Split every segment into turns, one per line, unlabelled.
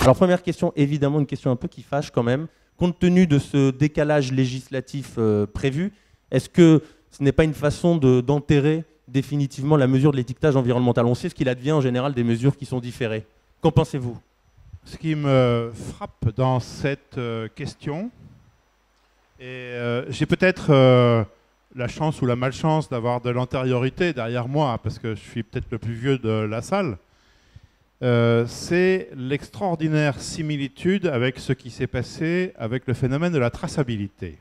Alors première question, évidemment une question un peu qui fâche quand même. Compte tenu de ce décalage législatif prévu, est-ce que ce n'est pas une façon d'enterrer définitivement la mesure de l'étiquetage environnemental? On sait ce qu'il advient en général des mesures qui sont différées. Qu'en pensez-vous?
Ce qui me frappe dans cette question, et j'ai peut-être la chance ou la malchance d'avoir de l'antériorité derrière moi, parce que je suis peut-être le plus vieux de la salle, c'est l'extraordinaire similitude avec ce qui s'est passé avec le phénomène de la traçabilité.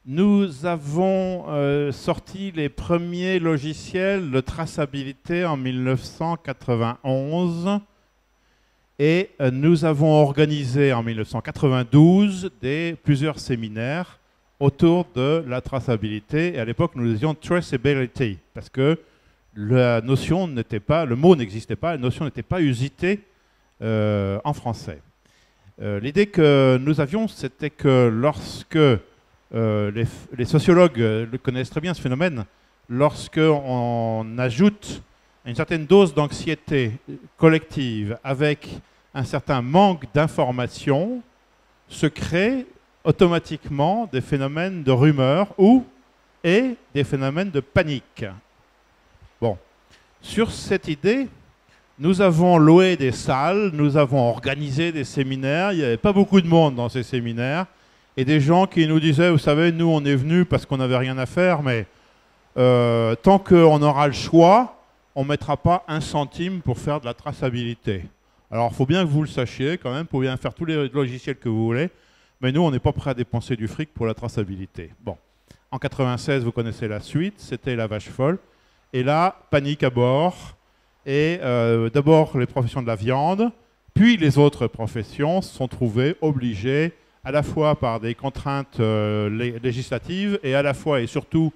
Nous avons sorti les premiers logiciels de traçabilité en 1991 et nous avons organisé en 1992 plusieurs séminaires autour de la traçabilité. Et à l'époque, nous disions traceability parce que la notion n'était pas, le mot n'existait pas, la notion n'était pas usitée en français. L'idée que nous avions, c'était que lorsque les sociologues le connaissent très bien ce phénomène, lorsqu'on ajoute une certaine dose d'anxiété collective avec un certain manque d'information, se créent automatiquement des phénomènes de rumeur et des phénomènes de panique. Bon, sur cette idée, nous avons loué des salles, nous avons organisé des séminaires, il n'y avait pas beaucoup de monde dans ces séminaires, et des gens qui nous disaient, vous savez, nous on est venus parce qu'on n'avait rien à faire, mais tant qu'on aura le choix, on ne mettra pas un centime pour faire de la traçabilité. Alors il faut bien que vous le sachiez quand même, vous pouvez bien faire tous les logiciels que vous voulez, mais nous on n'est pas prêt à dépenser du fric pour la traçabilité. Bon, en 96, vous connaissez la suite, c'était la vache folle, et là, panique à bord, et d'abord les professions de la viande, puis les autres professions se sont trouvées obligées, à la fois par des contraintes législatives, et à la fois et surtout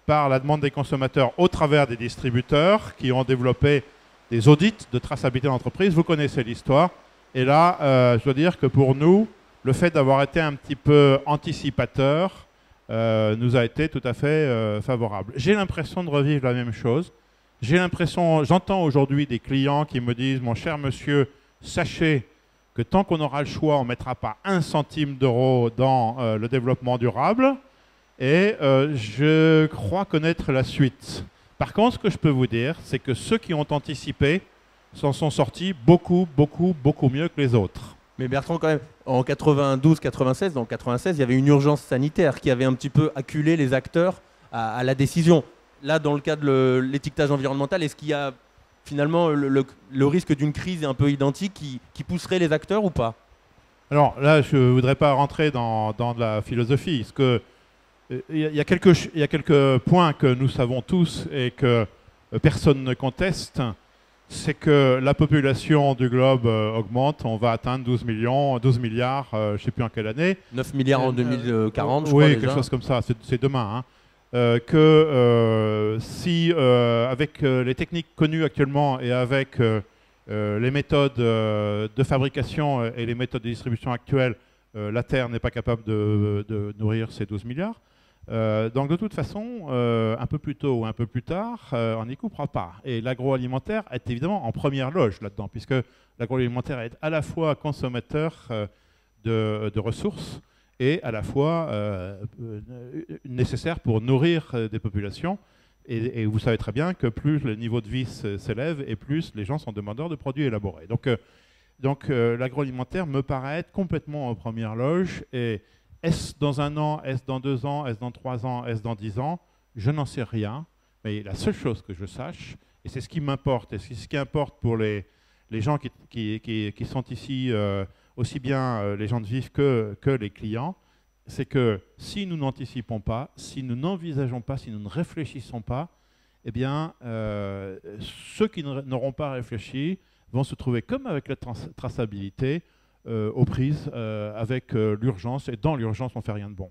par la demande des consommateurs au travers des distributeurs qui ont développé des audits de traçabilité d'entreprise. Vous connaissez l'histoire. Et là, je dois dire que pour nous, le fait d'avoir été un petit peu anticipateur nous a été tout à fait favorable. J'ai l'impression de revivre la même chose. J'ai l'impression, j'entends aujourd'hui des clients qui me disent « Mon cher monsieur, sachez que tant qu'on aura le choix, on ne mettra pas un centime d'euro dans le développement durable. » Et je crois connaître la suite. Par contre, ce que je peux vous dire, c'est que ceux qui ont anticipé s'en sont sortis beaucoup mieux que les autres.
Mais Bertrand, quand même, en 92-96, dans 96, il y avait une urgence sanitaire qui avait un petit peu acculé les acteurs à la décision. Là, dans le cas de l'étiquetage environnemental, est-ce qu'il y a finalement le risque d'une crise un peu identique qui pousserait les acteurs ou pas?
Alors là, je ne voudrais pas rentrer dans de la philosophie. Parce que il y a quelques points que nous savons tous et que personne ne conteste. C'est que la population du globe augmente. On va atteindre 12 milliards, je ne sais plus en quelle année.
9 milliards en 2040, je
oui,
crois
quelque
déjà.
chose comme ça. C'est demain. Hein. Si, avec les techniques connues actuellement et avec les méthodes de fabrication et les méthodes de distribution actuelles, la Terre n'est pas capable de nourrir ces 12 milliards. Donc de toute façon, un peu plus tôt ou un peu plus tard, on n'y coupera pas. Et l'agroalimentaire est évidemment en première loge là-dedans, puisque l'agroalimentaire est à la fois consommateur de ressources et à la fois nécessaire pour nourrir des populations. Et vous savez très bien que plus le niveau de vie s'élève et plus les gens sont demandeurs de produits élaborés. Donc l'agroalimentaire me paraît être complètement en première loge. Et est-ce dans 1 an, est-ce dans 2 ans, est-ce dans 3 ans, est-ce dans 10 ans? Je n'en sais rien. Mais la seule chose que je sache, et c'est ce qui m'importe, et c'est ce qui importe pour les gens qui sont ici, aussi bien les gens de Vif que les clients, c'est que si nous n'anticipons pas, si nous n'envisageons pas, si nous ne réfléchissons pas, eh bien, ceux qui n'auront pas réfléchi vont se trouver comme avec la traçabilité, aux prises avec l'urgence, et dans l'urgence, on ne fait rien de bon.